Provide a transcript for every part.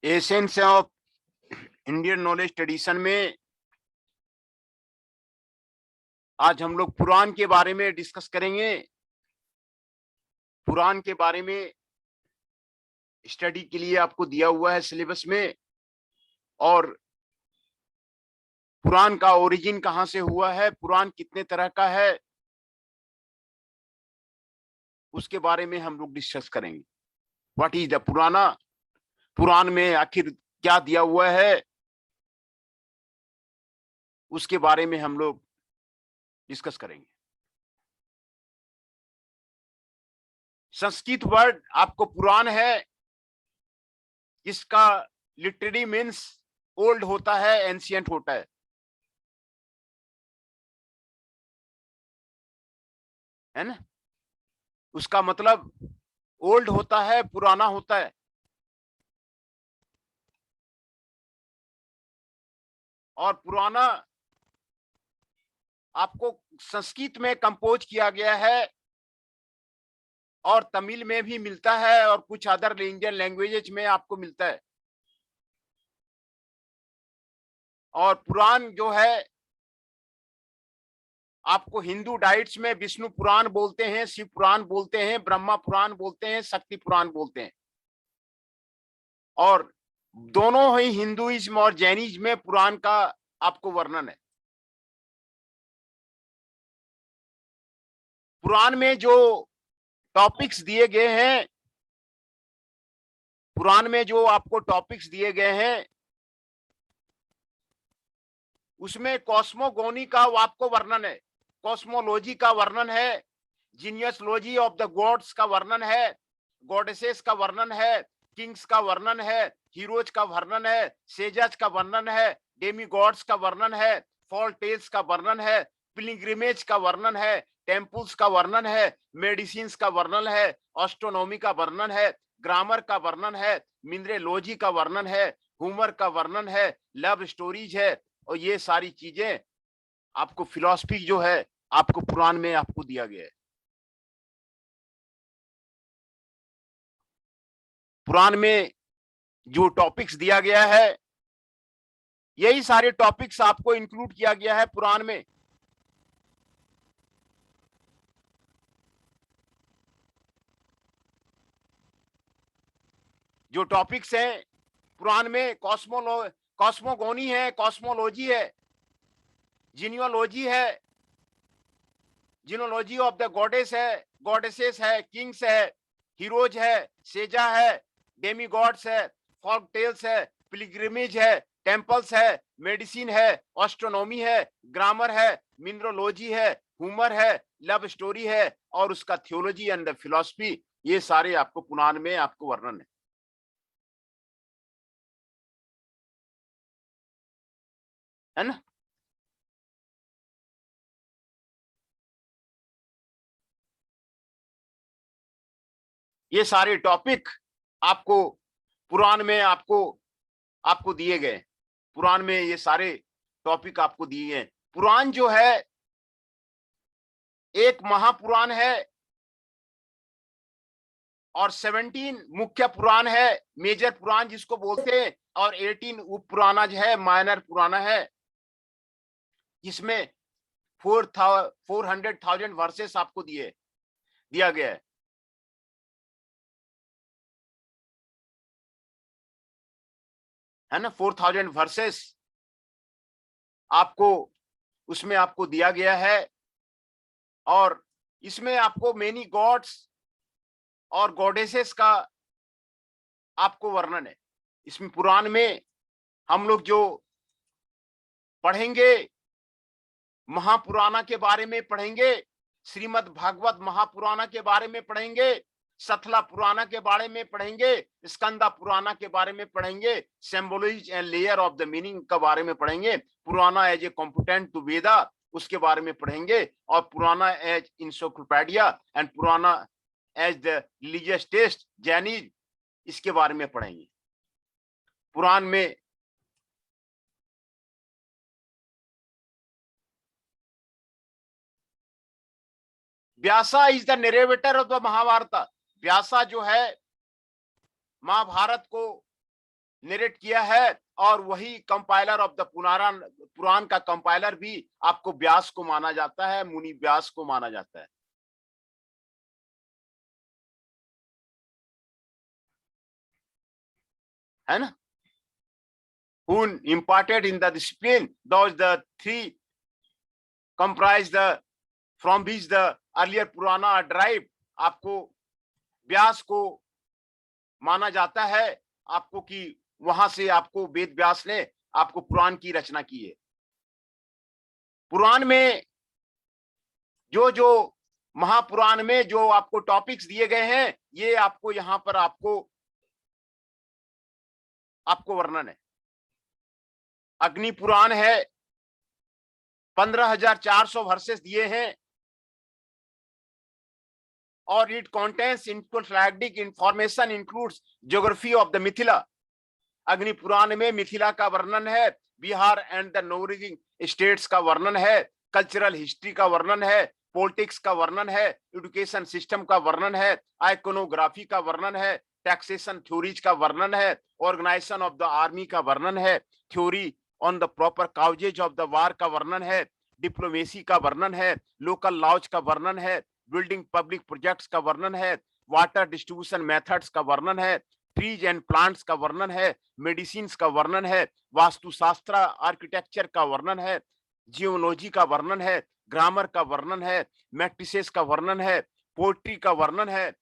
Essence of Indian knowledge tradition में आज हम लोग पुराण के बारे में डिस्कस करेंगे। पुराण के बारे में स्टडी के लिए आपको दिया हुआ है सिलेबस में, और पुराण का ओरिजिन कहां से हुआ है, पुराण कितने तरह का है, उसके बारे में हम लोग डिस्कस करेंगे। व्हाट इज द पुराना, पुराण में आखिर क्या दिया हुआ है, उसके बारे में हम लोग डिस्कस करेंगे। संस्कृत वर्ड आपको पुराण है, जिसका लिटरेरी मीन्स ओल्ड होता है, एंशियंट होता है ना। उसका मतलब ओल्ड होता है, पुराना होता है। और पुराना आपको संस्कृत में कंपोज किया गया है, और तमिल में भी मिलता है, और कुछ अदर इंडियन लैंग्वेजेज में आपको मिलता है। और पुराण जो है आपको हिंदू डाइट्स में विष्णु पुराण बोलते हैं, शिव पुराण बोलते हैं, ब्रह्मा पुराण बोलते हैं, शक्ति पुराण बोलते हैं। और दोनों ही हिंदुइज्म और जैनिज्म में पुराण का आपको वर्णन है। पुराण में जो टॉपिक्स दिए गए हैं, पुराण में जो आपको टॉपिक्स दिए गए हैं, उसमें कॉस्मोगोनी का आपको वर्णन है, कॉस्मोलॉजी का वर्णन है, जीनियसलॉजी ऑफ द गॉड्स का वर्णन है, गॉडेसेस का वर्णन है, किंग्स का वर्णन है, हीरोज का वर्णन है, सेजस का वर्णन है, डेमी गॉड्स का वर्णन है, फॉल टेल्स का वर्णन है, पिलग्रिमेज का वर्णन है, टेम्पल्स का वर्णन है, मेडिसिन का वर्णन है, एस्ट्रोनॉमी का वर्णन है, ग्रामर का वर्णन है, मिनरलॉजी का वर्णन है, हुमर का वर्णन है, लव स्टोरीज है। और ये सारी चीजें आपको फिलॉसफी जो है आपको पुराण में आपको दिया गया है। पुराण में जो टॉपिक्स दिया गया है, यही सारे टॉपिक्स आपको इंक्लूड किया गया है पुराण में। जो टॉपिक्स हैं पुराण में, कॉस्मोगोनी है, कॉस्मोलॉजी है, जीनियोलॉजी है, जीनोलॉजी ऑफ द गॉडेस है, गॉडेसेस है, किंग्स है, हीरोज है, सेजा है, डेमी गॉड्स है, फॉल्क टेल्स है, पिलग्रिमेज है, टेम्पल्स है, मेडिसिन है, एस्ट्रोनॉमी है, ग्रामर है, मिनरलॉजी है, हुमर है, लव स्टोरी है, और उसका थियोलॉजी एंड फिलॉसफी, ये सारे आपको पुराण में आपको वर्णन है ना। ये सारे टॉपिक आपको पुराण में आपको आपको दिए गए। पुराण में ये सारे टॉपिक आपको दिए गए। पुराण जो है एक महापुराण है, और 17 मुख्य पुराण है, मेजर पुराण जिसको बोलते हैं, और 18 उप पुराण है, माइनर पुराण है, जिसमें 400,000 वर्सेस आपको दिया गया है ना। 4,000 वर्सेस आपको उसमें आपको दिया गया है। और इसमें आपको मेनी गॉड्स और गॉडेसेस का आपको वर्णन है। इसमें पुराण में हम लोग जो पढ़ेंगे, महापुराना के बारे में पढ़ेंगे, श्रीमद् भागवत महापुराना के बारे में पढ़ेंगे, सतला पुराना के बारे में पढ़ेंगे, स्कंदा पुराना के बारे में पढ़ेंगे, symbology and layer of the meaning के बारे में पढ़ेंगे, Purana as a competent to Veda उसके बारे में पढ़ेंगे, और Purana as encyclopedia and Purana as the religious text Jainism, इसके बारे में पढ़ेंगे। पुराण में Vyasa is the narrator of the Mahabharata. Vyasa जो है महाभारत को नरेट किया है, और वही कंपाइलर ऑफ द पुराण का कंपाइलर भी आपको व्यास को माना जाता है, मुनि व्यास को माना जाता है ना? Who imparted in the discipline, those the three comprise the from which the earlier Purana are derived. आपको व्यास को माना जाता है, आपको कि वहां से आपको वेद व्यास ने आपको पुराण की रचना की है। पुराण में जो जो महापुराण में जो आपको टॉपिक्स दिए गए हैं, ये आपको यहां पर आपको वर्णन है। अग्नि पुराण है, 15,400 वर्सेस दिए हैं, और it contains infographic information includes geography of the Mithila. अग्नि पुराण में मिथिला का वर्णन है, बिहार एंड द नोरिंग स्टेट्स का वर्णन है, कल्चरल हिस्ट्री का वर्णन है, पॉलिटिक्स का वर्णन है, एजुकेशन सिस्टम का वर्णन है, आइकोनोग्राफी का वर्णन है, टैक्सेशन थ्योरीज का वर्णन है, ऑर्गेनाइजेशन ऑफ द आर्मी का वर्णन है, theory on the proper causes of the war का वर्णन है, डिप्लोमेसी का वर्णन है, लोकल लॉज का वर्णन है, बिल्डिंग पब्लिक प्रोजेक्ट्स का वर्णन है, वाटर डिस्ट्रीब्यूशन मेथड्स का वर्णन है, ट्रीज एंड प्लांट्स का वर्णन है, मेडिसिन का वर्णन है, वास्तुशास्त्र आर्किटेक्चर का वर्णन है, जियोलॉजी का वर्णन है, ग्रामर का वर्णन है, मैट्रिसेस का वर्णन है, पोएट्री का वर्णन है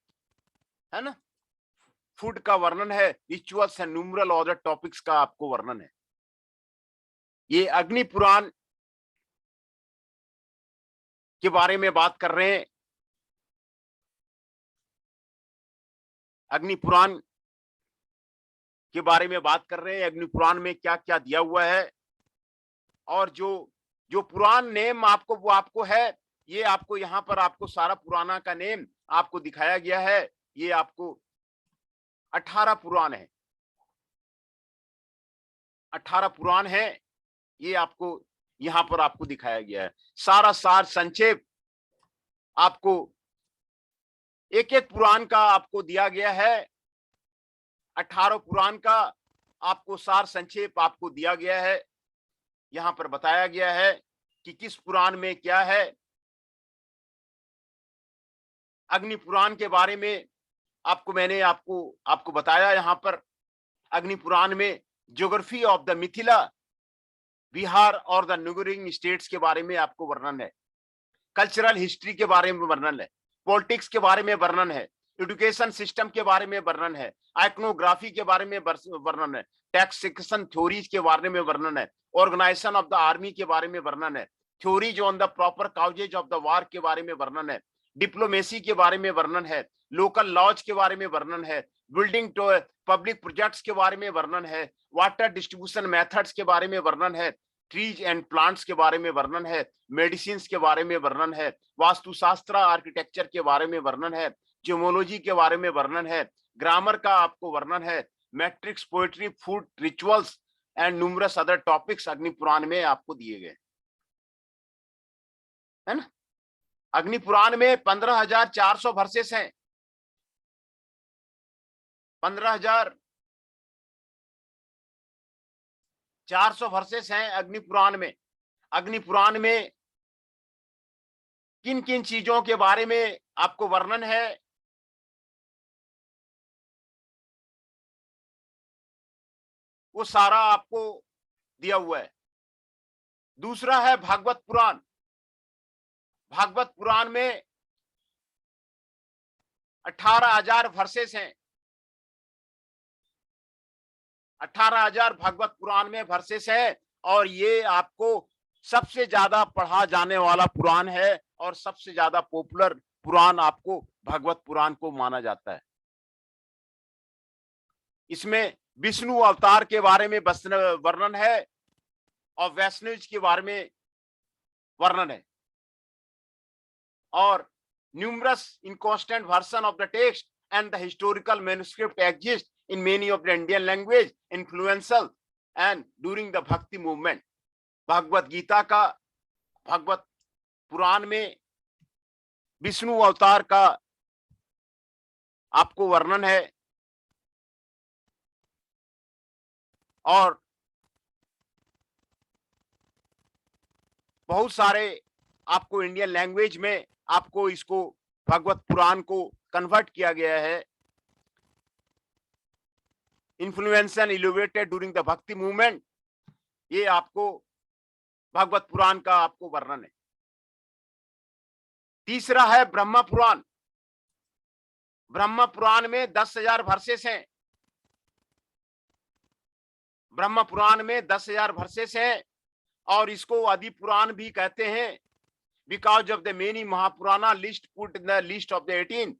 ना, फूड का वर्णन है, rituals and numeral other topics का आपको वर्णन है। ये अग्नि पुराण के बारे में बात कर रहे हैं। अग्नि पुराण के बारे में बात कर रहे हैं, अग्नि पुराण में क्या क्या दिया हुआ है, और जो जो पुराण नेम आपको वो आपको है, ये आपको यहाँ पर आपको सारा पुराना का नेम आपको दिखाया गया है। ये आपको 18 पुराण है, 18 पुराण है, ये आपको यहाँ पर आपको दिखाया गया है। सारा सार संक्षेप आपको एक एक पुराण का आपको दिया गया है। 18 पुराण का आपको सार संक्षेप आपको दिया गया है। यहां पर बताया गया है कि किस पुराण में क्या है। अग्नि पुराण के बारे में मैंने आपको बताया। यहां पर अग्नि पुराण में geography of the Mithila, Bihar और द न्यूगरिंग स्टेट्स के बारे में आपको वर्णन है, कल्चरल हिस्ट्री के बारे में वर्णन है, पॉलिटिक्स के बारे में वर्णन है, एजुकेशन सिस्टम के बारे में वर्णन है, आइकोनोग्राफी के बारे में वर्णन है, टैक्सेशन थ्योरीज के बारे में वर्णन है, ऑर्गेनाइजेशन ऑफ द आर्मी के बारे में वर्णन है, theories on the proper causes of the war के बारे में वर्णन है, डिप्लोमेसी के बारे में वर्णन है, लोकल लॉज के बारे में वर्णन है, बिल्डिंग पब्लिक प्रोजेक्ट्स के बारे में वर्णन है, वाटर डिस्ट्रीब्यूशन मेथड्स के बारे में वर्णन है, ट्रीज एंड प्लांट्स के बारे में वर्णन है, मेडिसिन के बारे में वर्णन है, वास्तुशास्त्र आर्किटेक्चर के बारे में वर्णन है, जियोलॉजी के बारे में वर्णन है, ग्रामर का आपको वर्णन है, matrix, poetry, food, rituals and numerous other topics अग्नि पुराण में आपको दिए गए है ना। अग्नि पुराण में 15,400 वर्सेस हैं, 15,400 वर्सेस हैं अग्नि पुराण में। अग्नि पुराण में किन किन चीजों के बारे में आपको वर्णन है, वो सारा आपको दिया हुआ है। दूसरा है भागवत पुराण। भागवत पुराण में 18,000 वर्सेस हैं। 18,000 भागवत पुराण में वर्सेस है, और ये आपको सबसे ज्यादा पढ़ा जाने वाला पुराण है, और सबसे ज्यादा पॉपुलर पुराण आपको भागवत पुराण को माना जाता है। इसमें विष्णु अवतार के बारे में वर्णन है, और वैष्णव के बारे में वर्णन है, और numerous inconstant version of the text and the historical manuscript exist in many of the Indian language influential and during the Bhakti movement. Bhagavad Gita का भागवत पुराण में विष्णु अवतार का आपको वर्णन है, और बहुत सारे आपको इंडियन लैंग्वेज में आपको इसको भगवत पुराण को कन्वर्ट किया गया है। इन्फ्लुएंस एंड इलोवेटेड ड्यूरिंग द भक्ति मूवमेंट, ये आपको भगवत पुराण का आपको वर्णन है। तीसरा है ब्रह्म पुराण। ब्रह्म पुराण में 10,000 वर्सेस हैं। ब्रह्म पुराण में 10,000 वर्सेस हैं और इसको आदि पुराण भी कहते हैं, because of the many Mahapurana list put in the list of the 18,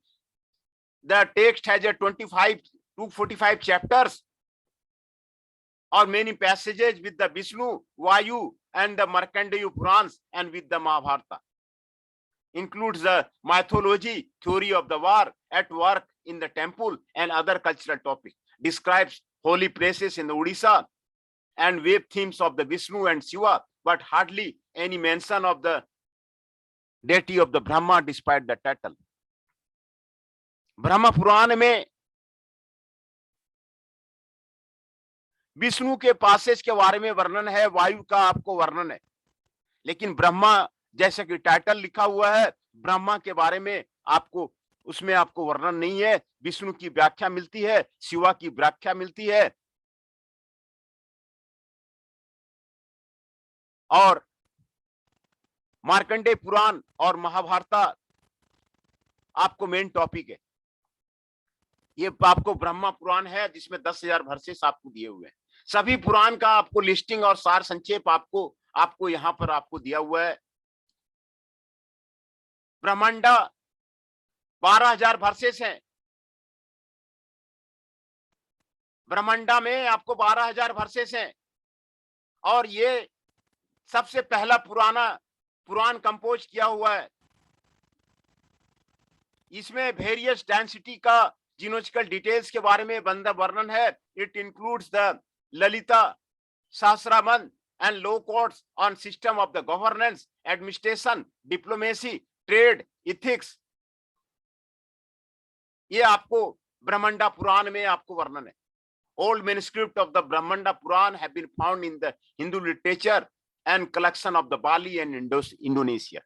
the text has 25 to 45 chapters or many passages with the Vishnu, Vayu and the Markandeya Purans, and with the Mahabharata. Includes the mythology, theory of the war, at work in the temple and other cultural topics. Describes holy places in the Odisha and wave themes of the Vishnu and Shiva, but hardly any mention of the deity of the Brahma despite the title. ब्रह्म पुराण में विष्णु के Passage के बारे में वर्णन है, वायु का आपको वर्णन है, लेकिन ब्रह्मा जैसे कि टाइटल लिखा हुआ है, ब्रह्मा के बारे में आपको उसमें आपको वर्णन नहीं है। विष्णु की व्याख्या मिलती है, शिवा की व्याख्या मिलती है और मार्कंडेय पुराण और महाभारत आपको मेन टॉपिक है। ये आपको ब्रह्मा पुराण है जिसमें 10,000 वर्सेस आपको दिए हुए हैं। सभी पुराण का आपको लिस्टिंग और सार संक्षेप आपको यहां पर आपको दिया हुआ है। ब्रह्मांडा 12,000 वर्सेस हैं। ब्रह्मांडा में आपको 12,000 वर्सेस हैं और ये सबसे पहला पुराण कंपोज किया हुआ है। इसमें वेरियस डेंसिटी का जीनोलॉजिकल डिटेल्स के बारे में वर्णन है। It includes the Lalita Sahasranama and law codes on system of the governance, administration, diplomacy, trade, ethics. ये आपको ब्रह्मांडा पुराण में आपको वर्णन है। Old manuscript of the Brahmanda Purana have been found in the Hindu literature and collection of the Bali and Indonesia.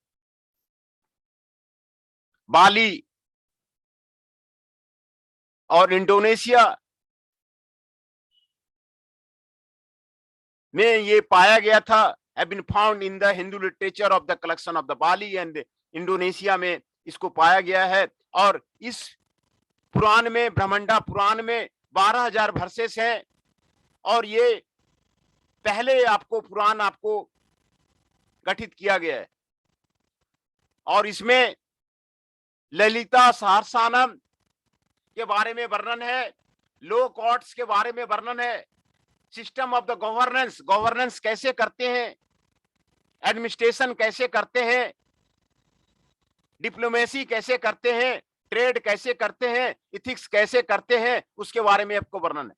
Bali और Indonesia में ये पाया गया था, have been found in the Hindu literature of the collection of the Bali and Indonesia में इसको पाया गया है। और इस पुराण में, ब्रह्मांडा पुराण में 12,000 वर्सेस हैं और ये पहले आपको पुराण आपको गठित किया गया है और इसमें ललिता सहस्रनाम के बारे में वर्णन है, लो कोर्ट्स के बारे में वर्णन है, सिस्टम ऑफ द गवर्नेंस कैसे करते हैं, एडमिनिस्ट्रेशन कैसे करते हैं, डिप्लोमेसी कैसे करते हैं, ट्रेड कैसे करते हैं, इथिक्स कैसे करते हैं, उसके बारे में आपको वर्णन है।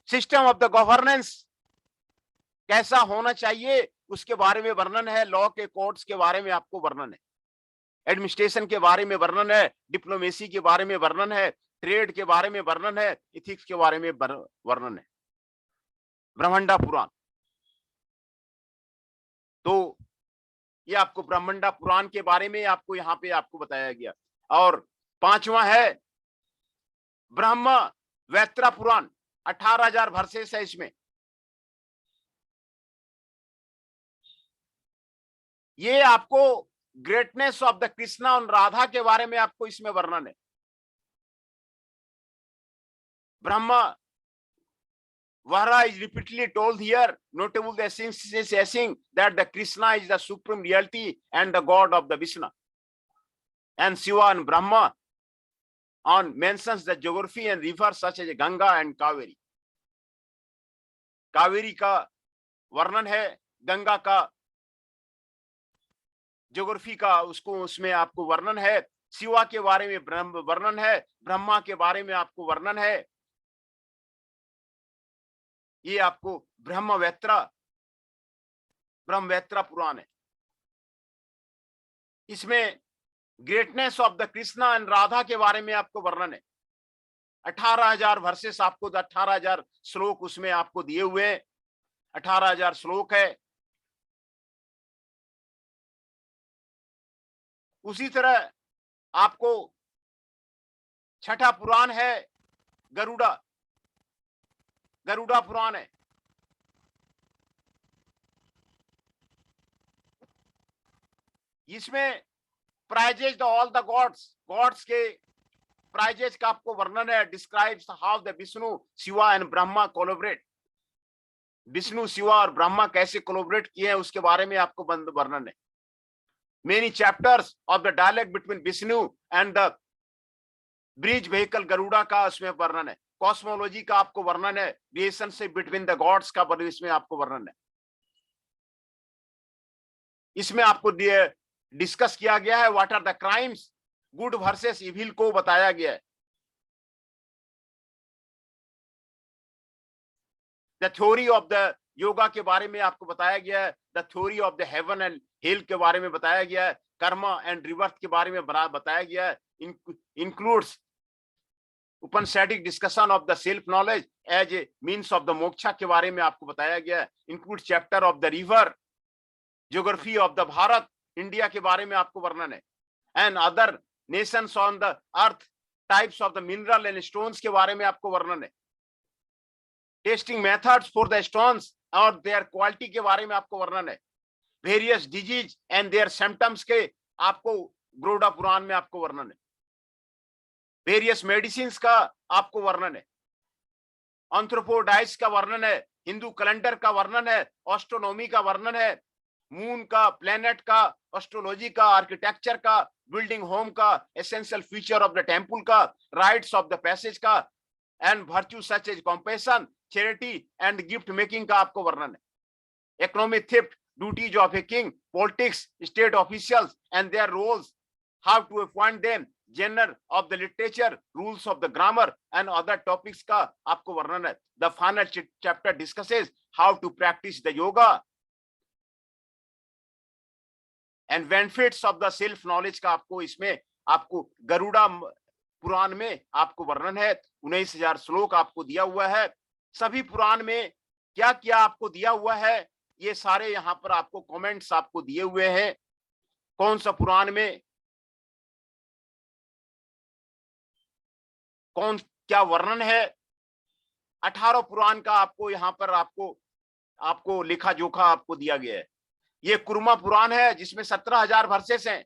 सिस्टम ऑफ द गवर्नेंस कैसा होना चाहिए उसके बारे में वर्णन है। लॉ के कोर्ट्स के बारे में आपको वर्णन है, एडमिनिस्ट्रेशन के बारे में वर्णन है, डिप्लोमेसी के बारे में वर्णन है, ट्रेड के बारे में वर्णन है, इथिक्स के बारे में वर्णन है। ब्रह्मांडा पुराण, तो ये आपको ब्रह्मांडा पुराण के बारे में आपको यहाँ पे आपको बताया गया। और पांचवा है ब्रह्म वैत्रा पुराण, 18,000 वर्सेस है इसमें। ये आपको ग्रेटनेस ऑफ द कृष्णा और राधा के बारे में आपको इसमें वर्णन है। Brahma Vara is repeatedly told here, notable the essence is saying that the Krishna is the supreme reality and the god of the Vishnu. And Shiva and Brahma on mentions the geography and rivers such as Ganga and Kaveri. Kaveri का वर्णन है, गंगा का geography का उसको उसमें आपको वर्णन है, शिवा के बारे में वर्णन है, ब्रह्मा के बारे में आपको वर्णन है। ये आपको ब्रह्मवैत्रा पुराण है। इसमें greatness of the Krishna and Radha के बारे में आपको वर्णन है। 18,000 वर्सेस आपको 18,000 श्लोक उसमें आपको दिए हुए हैं। 18,000 श्लोक है। उसी तरह आपको छठा पुराण है गरुड़ा, गरुड़ा पुराण है। इसमें praises all the gods, gods के प्राइजेज का आपको वर्णन है। Describes how the Vishnu Shiva and Brahma collaborate, Vishnu Shiva और ब्रह्मा कैसे कोलैबोरेट किए हैं उसके बारे में आपको वर्णन है। Many chapters of the dialogue between Vishnu and the bridge vehicle Garuda का उसमें वर्णन है। कॉस्मोलॉजी का आपको वर्णन है। रिलेशनशिप बिटवीन द गॉड्स का इसमें आपको वर्णन है। इसमें आपको डिस्कस किया गया है what are the crimes, good versus evil को बताया गया है। The theory of the yoga के बारे में आपको बताया गया है। The theory of the heaven and hell के बारे में बताया गया है। कर्मा एंड रिवर्थ के बारे में बताया गया है। Includes Upanishadic discussion of the self knowledge as a means of the moksha के बारे में आपको बताया गया है। Include chapter of the river, geography of the Bharat, India के बारे में आपको वर्णन है। And other nations on the earth, types of the mineral and stones के बारे में आपको वर्णन है। Testing methods for the stones और देयर क्वालिटी के बारे में आपको वर्णन है। Various disease and there symptoms के आपको गरुड़ा पुराण में आपको वर्णन है। वेरियस मेडिसिन का आपको वर्णन है। एंथ्रोपोडाइस का वर्णन है। हिंदू कैलेंडर का वर्णन है। एस्ट्रोनॉमी का वर्णन है। मून का, प्लेनेट का, एस्ट्रोलॉजी का, आर्किटेक्चर का, बिल्डिंग होम का, essential feature of the temple का, राइट्स ऑफ द पैसेज का, and virtue such as compassion, charity and gift making का आपको वर्णन है। Economic theft, duties of a king, politics, state officials and their roles, how to appoint them, genre of the literature, rules of the grammar and other topics का आपको वर्णन है। The final chapter discusses how to practice the yoga and benefits of the self knowledge का आपको इसमें आपको गरुड़ा पुराण में आपको वर्णन है। 19,000 श्लोक आपको दिया हुआ है। सभी पुराण में क्या क्या आपको दिया हुआ है ये सारे यहाँ पर आपको कमेंट्स आपको दिए हुए हैं। कौन सा पुराण में कौन क्या वर्णन है। 18 पुराण का आपको यहाँ पर आपको लिखा जोखा आपको दिया गया है। ये कुर्मा पुराण है जिसमें 17,000 वर्सेस हैं।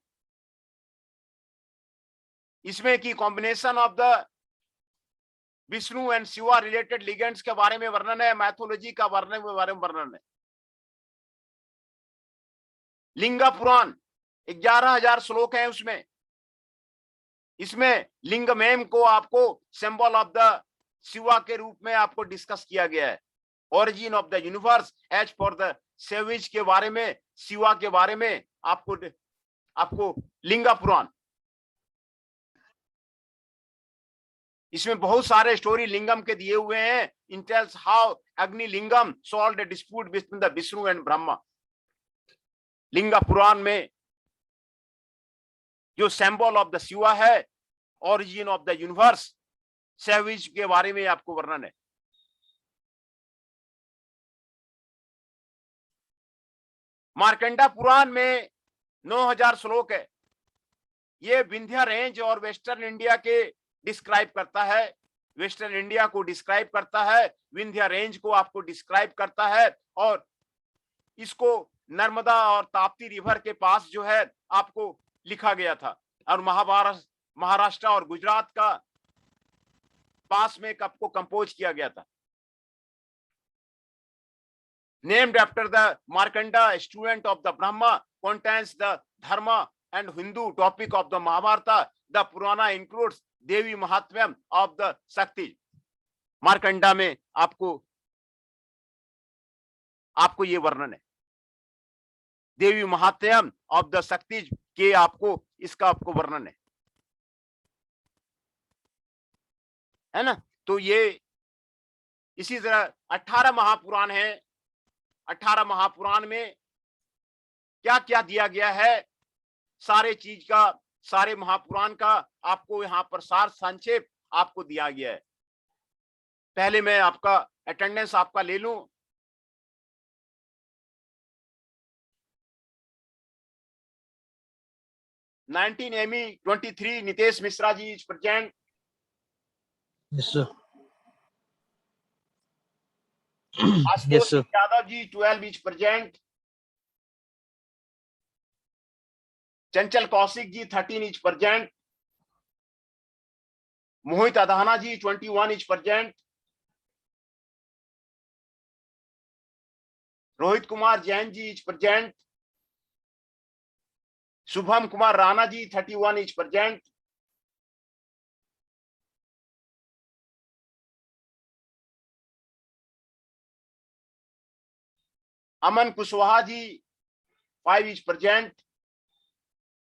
इसमें की combination of the Vishnu and Shiva related ligands के बारे में वर्णन है। मैथोलॉजी का बारे में वर्णन है। लिंगा पुराण 11,000 श्लोक हैं उसमें। इसमें लिंगमेम को आपको सिंबल ऑफ द शिवा के रूप में आपको डिस्कस किया गया है। Origin of the universe as for the savage के बारे में, शिवा के बारे में आपको लिंगा पुराण, इसमें बहुत सारे स्टोरी लिंगम के दिए हुए हैं। इन tells how Agni Lingam solved the dispute between the Vishnu and Brahma. Linga Purana में जो सिंबल ऑफ द शिवा है, ओरिजिन ऑफ द यूनिवर्स, सेविज के बारे में आपको वर्णन है। मार्कंडा पुराण में 9,000 श्लोक है। ये विंध्या रेंज और वेस्टर्न इंडिया के डिस्क्राइब करता है। वेस्टर्न इंडिया को डिस्क्राइब करता है, विंध्या रेंज को आपको डिस्क्राइब करता है। और इसको नर्मदा और ताप्ती रिवर के पास जो है आपको लिखा गया था। और महाराष्ट्र और गुजरात का पास में आपको कंपोज किया गया था। Named after the Markanda, student of the Brahma, contains the Dharma and Hindu topic of the Mahabharata. The Purana includes Devi Mahatmyam of the Shakti. Markanda में आपको ये वर्णन है। देवी महात्म्यम ऑफ द शक्ति के इसका आपको वर्णन है ना। तो ये इसी तरह 18 महापुराण है। 18 महापुराण में क्या क्या दिया गया है, सारे चीज का सारे महापुराण का आपको यहाँ पर सार संक्षेप आपको दिया गया है। पहले मैं आपका अटेंडेंस आपका ले लूं। ME 23 Nitesh Mishra ji is present. Yes, sir. Ashutosh Yes, sir. Singh Yadav ji 12 is present. Chanchal Kaushik ji 13 is present. Mohit Adhana ji 21 is present. Rohit Kumar Jain ji is present. Shubham Kumar Rana ji 31 is present. Aman Kushwaha ji 5 is present.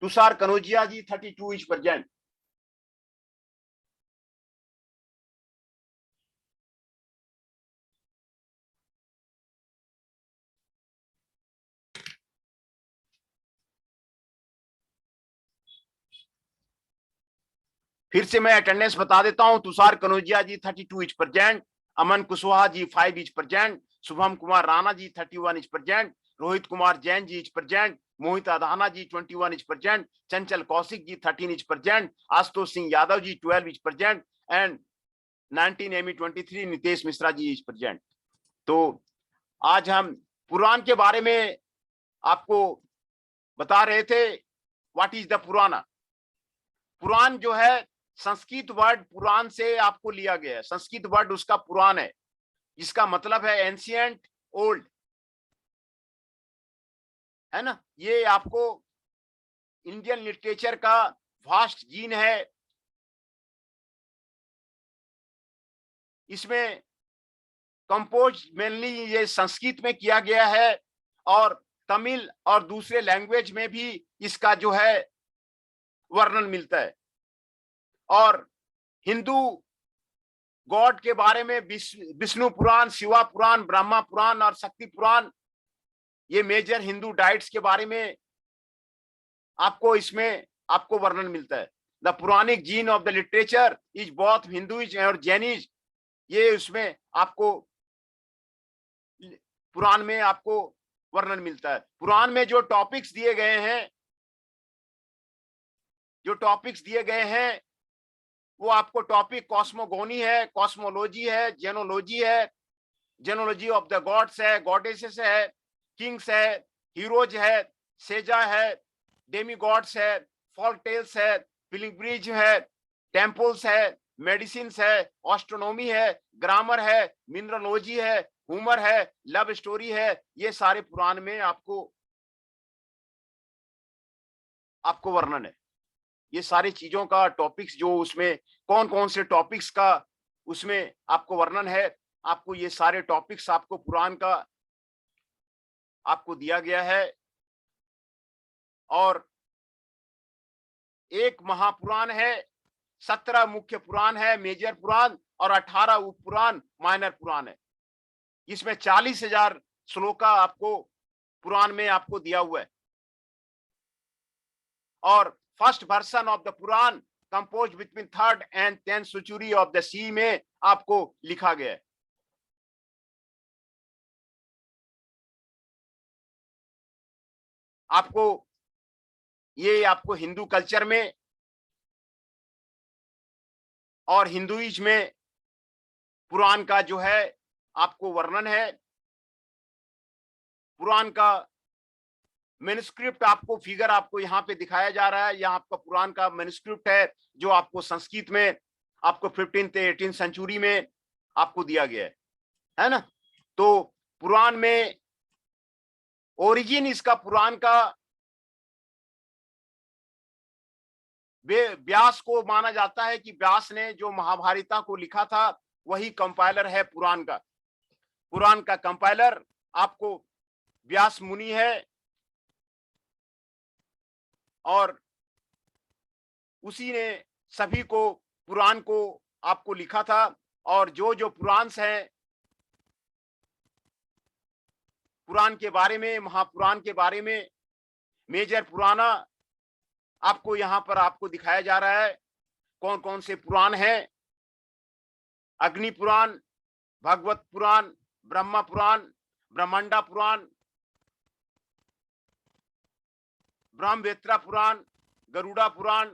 Tushar Kanaujia ji 32 is present. फिर से मैं अटेंडेंस बता देता हूं। Tushar Kanaujia ji 32 is present. Aman Kushwaha ji 5 is present. Shubham Kumar Rana ji 31 is present. Rohit Kumar Jain ji is present. Mohit Adhana ji 21 is present. Chanchal Kaushik ji 13 is present. Ashutosh Singh Yadav ji 12 is present and 19 ME 23 Nitesh Mishra ji is present. तो आज हम पुराण के बारे में आपको बता रहे थे। व्हाट इज द पुराना। पुराण जो है संस्कृत वर्ड पुराण से आपको लिया गया है। संस्कृत वर्ड उसका पुराण है, जिसका मतलब है एंशियंट, ओल्ड, है ना। ये आपको इंडियन लिटरेचर का वास्ट जीन है। इसमें कंपोज मेनली ये संस्कृत में किया गया है और तमिल और दूसरे लैंग्वेज में भी इसका जो है वर्णन मिलता है। और हिंदू गॉड के बारे में विष्णु पुराण, शिवा पुराण, ब्रह्मा पुराण और शक्ति पुराण, ये मेजर हिंदू डाइट्स के बारे में आपको इसमें आपको वर्णन मिलता है। The Puranic genre of the literature is both Hinduism और जैनिज्म, ये उसमें आपको पुराण में आपको वर्णन मिलता है। पुराण में जो टॉपिक्स दिए गए हैं वो आपको टॉपिक कॉस्मोगोनी है, कॉस्मोलॉजी है, जेनोलॉजी है, जेनोलॉजी ऑफ द गॉड्स है, गॉडेसेस है, किंग्स है, हीरोज है, सेजा है, डेमी गॉड्स है, फॉल्क टेल्स है, पिलिग्रिम्स है, टेम्पल्स है, मेडिसिन है, एस्ट्रोनॉमी है, ग्रामर है, मिनरलॉजी है, ह्यूमर है, लव स्टोरी है। ये सारे पुराण में आपको वर्णन है। ये सारी चीजों का टॉपिक्स जो उसमें कौन कौन से टॉपिक्स का उसमें आपको वर्णन है, आपको ये सारे टॉपिक्स आपको पुराण का आपको दिया गया है। और एक महापुराण है, 17 मुख्य पुराण है, मेजर पुराण, और 18 उप पुराण, माइनर पुराण है। इसमें 40,000 श्लोका आपको पुराण में आपको दिया हुआ है। और first version of the Purana compose between 3rd and 10th century of the C में आपको लिखा गया है। आपको हिंदू कल्चर में और हिंदुइज्म में पुराण का जो है आपको वर्णन है। पुराण का मैन्युस्क्रिप्ट आपको फिगर आपको यहाँ पे दिखाया जा रहा है। यहाँ आपका पुराण का मैन्युस्क्रिप्ट है जो आपको संस्कृत में आपको 15th से 18th सेंचुरी में आपको दिया गया है ना। तो पुराण में ओरिजिन इसका पुराण का व्यास को माना जाता है कि व्यास ने जो महाभारता को लिखा था वही कंपाइलर है पुराण का। पुराण का कंपाइलर आपको व्यास मुनि है और उसी ने सभी को पुराण को आपको लिखा था। और जो पुराण हैं, पुराण के बारे में, महापुराण के बारे में, मेजर पुराना आपको यहाँ पर आपको दिखाया जा रहा है कौन कौन से पुराण हैं। अग्नि पुराण, भागवत पुराण, ब्रह्मा पुराण, ब्रह्मांडा पुराण, ब्रह्मवेत्रा पुराण, गरुड़ा पुराण,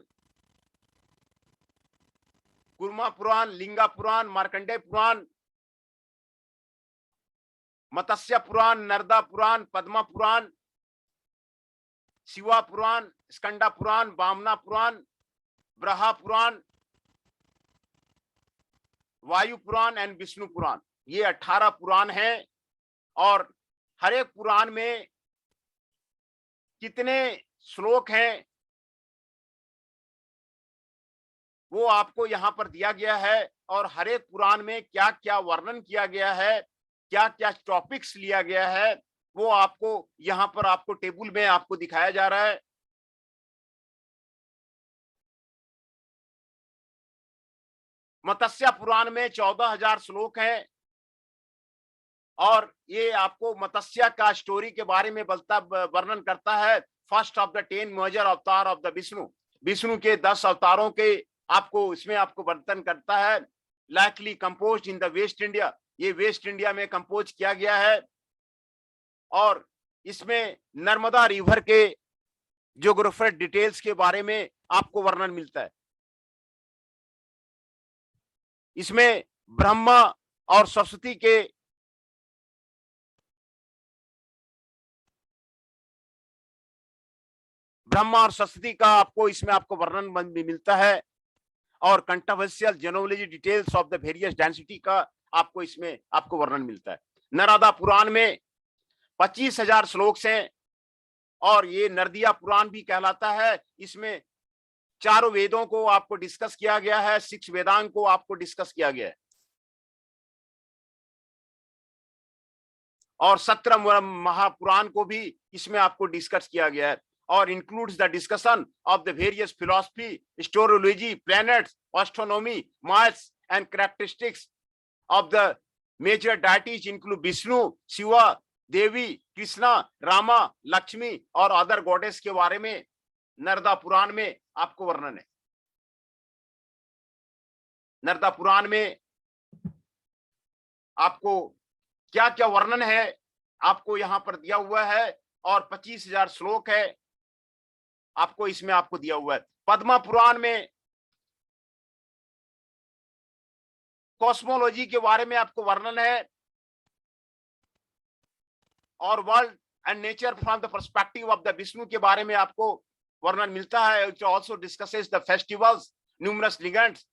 कुर्मा पुराण, लिंगा पुराण, मार्कंडेय पुराण, मत्स्य पुराण, नरदा पुराण, पद्मा पुराण, शिवा पुराण, स्कंदा पुराण, वामना पुराण, ब्रहा पुराण, वायु पुराण एंड विष्णु पुराण। ये 18 पुराण हैं और हर एक पुराण में कितने श्लोक हैं वो आपको यहाँ पर दिया गया है, और हर एक पुराण में क्या क्या वर्णन किया गया है, क्या क्या टॉपिक्स लिया गया है, वो आपको यहाँ पर आपको टेबल में आपको दिखाया जा रहा है। मत्स्य पुराण में 14,000 श्लोक हैं और ये आपको मत्स्य का स्टोरी के बारे में वर्णन करता है। फर्स्ट ऑफ द 10 मेजर अवतार ऑफ द विष्णु, विष्णु के 10 अवतारों के आपको इसमें आपको वर्णन करता है। Likely composed in the waste India, ये वेस्ट इंडिया में कंपोज किया गया है और इसमें नर्मदा रिवर के ज्योग्राफिक डिटेल्स के बारे में आपको वर्णन मिलता है। इसमें ब्रह्मा और सरस्वती के ब्रह्मा और सरस्वती का आपको इसमें आपको वर्णन भी मिलता है और controversial genealogy details of the various density का आपको इसमें आपको वर्णन मिलता है। नर्मदा पुराण में 25,000 श्लोक हैं और ये नर्दिया पुराण भी कहलाता है। इसमें चारों वेदों को आपको डिस्कस किया गया है, 6 वेदांग को आपको डिस्कस किया गया है और 17 महापुराण को भी इसमें आपको डिस्कस किया गया है और includes the discussion of the various philosophy, astrology, planets, astronomy, maths and characteristics of the major deities include Vishnu, Shiva, Devi, Krishna, Rama, Lakshmi और अदर गॉडेस के बारे में नर्मदा पुराण में आपको वर्णन है। नर्मदा पुराण में आपको क्या क्या वर्णन है आपको यहाँ पर दिया हुआ है और 25,000 श्लोक है आपको इसमें आपको दिया हुआ है। पद्मा पुराण में कॉस्मोलॉजी के बारे में आपको वर्णन है और world and nature from the perspective of the Vishnu के बारे में आपको वर्णन मिलता है। It also discusses the festivals, numerous legends,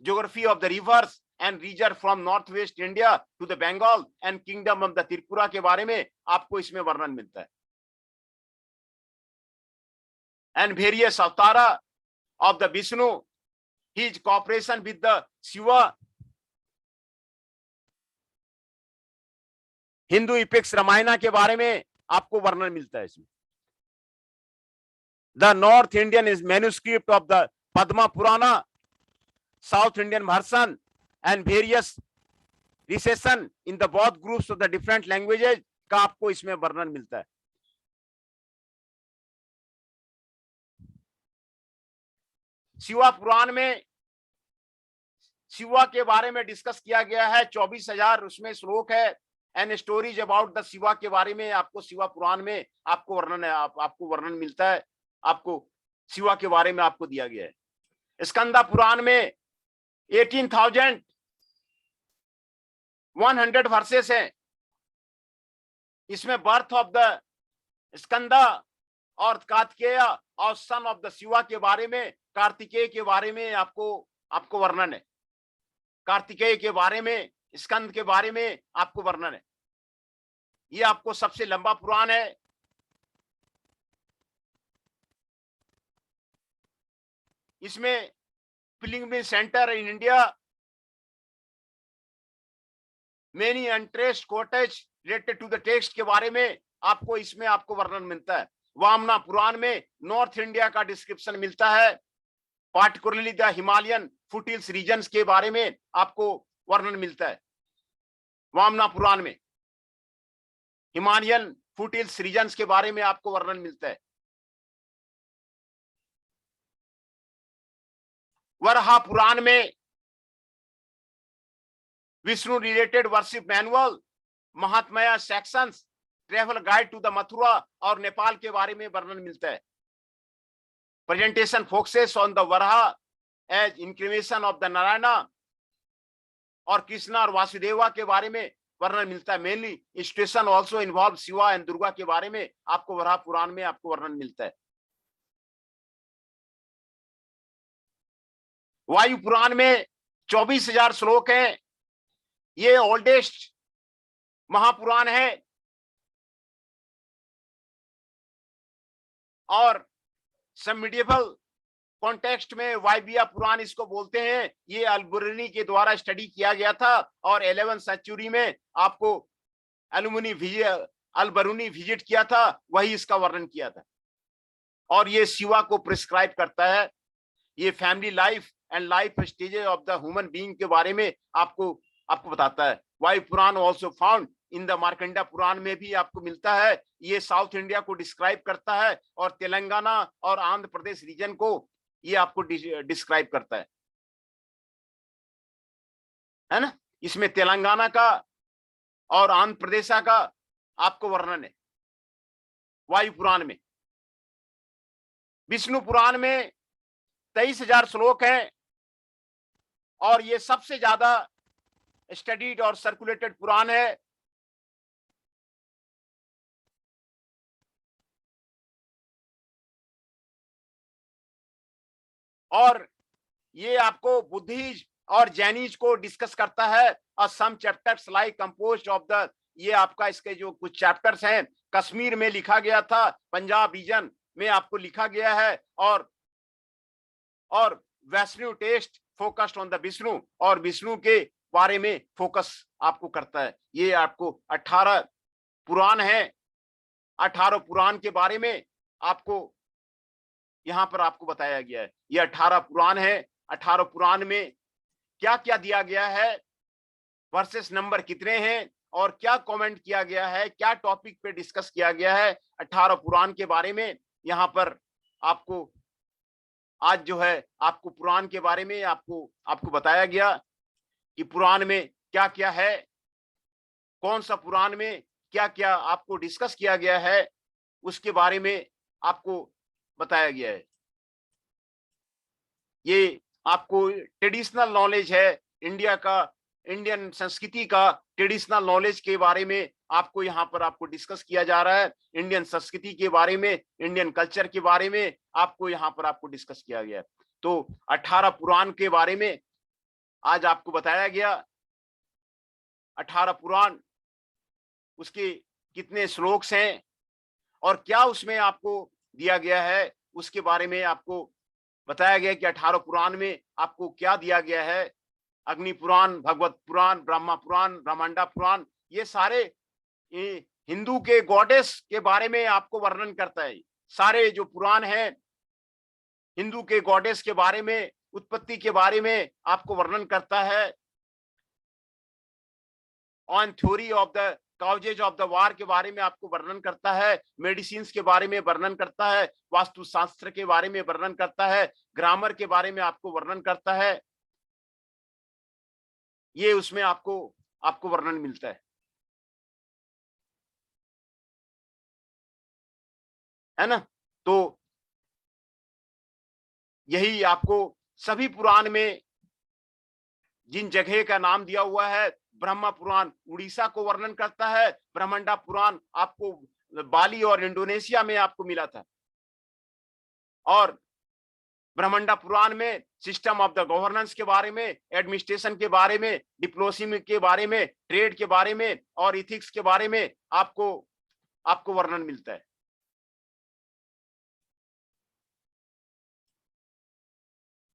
geography of the rivers and region from north west India to the Bengal and kingdom of the Tripura के बारे में आपको इसमें वर्णन मिलता है। And various avatar of the Vishnu, his cooperation with the Shiva, Hindu epics Ramayana के बारे में आपको वर्णन मिलता है इसमें। The North Indian is manuscript of the Padma Purana, South Indian version and various recension in the both groups of the different languages का आपको इसमें वर्णन मिलता है। शिवा पुराण में शिवा के बारे में डिस्कस किया गया है, 24,000 उसमें श्लोक है and stories about the Shiva के बारे में आपको शिवा पुराण में आपको वर्णन है, आपको वर्णन मिलता है, आपको शिवा के बारे में आपको दिया गया है। स्कंदा पुराण में 18,100 वर्सेस हैं। इसमें बर्थ ऑफ द स्कंदा और कार्तिकेय और सन ऑफ द शिवा के बारे में, कार्तिकेय के बारे में आपको वर्णन है। कार्तिकेय के बारे में, स्कंद के बारे में आपको वर्णन है। ये आपको सबसे लंबा पुराण है। इसमें pilgrimage centre in India, many interest cottage related to the text के बारे में आपको इसमें आपको वर्णन मिलता है। वामना पुराण में नॉर्थ इंडिया का डिस्क्रिप्शन मिलता है, particularly the Himalayan foothills regions के बारे में आपको वर्णन मिलता है। वामना पुराण में हिमालयन फुटहिल्स रीजन्स के बारे में आपको वर्णन मिलता है। वराह पुराण में Vishnu related worship manual, Mahatmya sections, travel guide to the Mathura और नेपाल के बारे में वर्णन मिलता है। Presentation focuses on the Varaha as incarnation of the Narayana और कृष्णा और वासुदेवा के बारे में वर्णन मिलता है। Mainly station also involve Shiva and Durga के बारे में आपको वराह पुराण में आपको वर्णन मिलता है। वायु पुराण में 24,000 श्लोक हैं। ये ओल्डेस्ट महापुराण है और सब मिडिएवल कॉन्टेक्स्ट में वायबिया पुराण इसको बोलते हैं। ये अलबरूनी के द्वारा स्टडी किया गया था और 11वीं सेंचुरी में आपको अलबरूनी विजिट किया था, वही इसका वर्णन किया था। और ये शिवा को प्रिस्क्राइब करता है। ये family life and life stages of the human being के बारे में आपको बताता है। Vayu Purana also found in the Markanda Purana में भी आपको मिलता है। ये साउथ इंडिया को डिस्क्राइब करता है और तेलंगाना और आंध्र प्रदेश रीजन को ये आपको डिस्क्राइब करता है ना। इसमें तेलंगाना का और आंध्र प्रदेश का आपको वर्णन है वायु पुराण में। विष्णु पुराण में 23,000 श्लोक हैं और ये सबसे ज्यादा स्टडीड और सर्कुलेटेड पुराण है। और ये आपको बुद्धिज्म और जैनिज्म को डिस्कस करता है। और some chapters like composed of the, ये आपका इसके जो कुछ चैप्टर्स हैं कश्मीर में लिखा गया था, पंजाब रीजन में आपको लिखा गया है। और Vaishnava text focused on the Vishnu और विष्णु के बारे में फोकस आपको करता है। ये आपको 18 पुराण है। 18 पुराण के बारे में आपको यहां पर आपको बताया गया है। ये 18 पुराण है। 18 पुराण में क्या क्या दिया गया है, वर्सेस नंबर कितने हैं और क्या कमेंट किया गया है, क्या टॉपिक पे डिस्कस किया गया है 18 पुराण के बारे में यहां पर आपको आज जो है आपको पुराण के बारे में आपको बताया गया कि पुराण में क्या क्या है, कौन सा पुराण में क्या क्या आपको डिस्कस किया गया है, उसके बारे में आपको बताया गया है। ये आपको ट्रेडिशनल नॉलेज है इंडिया का, इंडियन संस्कृति का ट्रेडिशनल नॉलेज के बारे में आपको यहाँ पर आपको डिस्कस किया जा रहा है। इंडियन संस्कृति के बारे में, इंडियन कल्चर के बारे में आपको यहाँ पर आपको डिस्कस किया गया है। तो 18 पुराण के बारे में आज आपको बताया गया। 18 पुराण, उसके कितने श्लोक्स हैं और क्या उसमें आपको दिया गया है, उसके बारे में आपको बताया गया कि 18 पुराण में आपको क्या दिया गया है। अग्नि पुराण, भगवत पुराण, ब्रह्मा पुराण, ब्रह्मांडा पुराण, ये सारे हिंदू के गॉडेस के बारे में आपको वर्णन करता है। सारे जो पुराण हैं हिंदू के गॉडेस के बारे में, उत्पत्ति के बारे में आपको वर्णन करता है। On theory of the causes of the war के बारे में आपको वर्णन करता है। मेडिसिन के बारे में वर्णन करता है। वास्तुशास्त्र के बारे में वर्णन करता है। ग्रामर के बारे में आपको वर्णन करता है। ये उसमें आपको वर्णन मिलता है ना। तो यही आपको सभी पुराण में जिन जगह का नाम दिया हुआ है, ब्रह्मा पुराण उड़ीसा को वर्णन करता है। ब्रह्मांडा पुराण आपको बाली और इंडोनेशिया में आपको मिला था। और ब्रह्मांडा पुराण में सिस्टम ऑफ द गवर्नेंस के बारे में, एडमिनिस्ट्रेशन के बारे में, डिप्लोमेसी के बारे में, ट्रेड के बारे में और इथिक्स के बारे में आपको वर्णन मिलता है।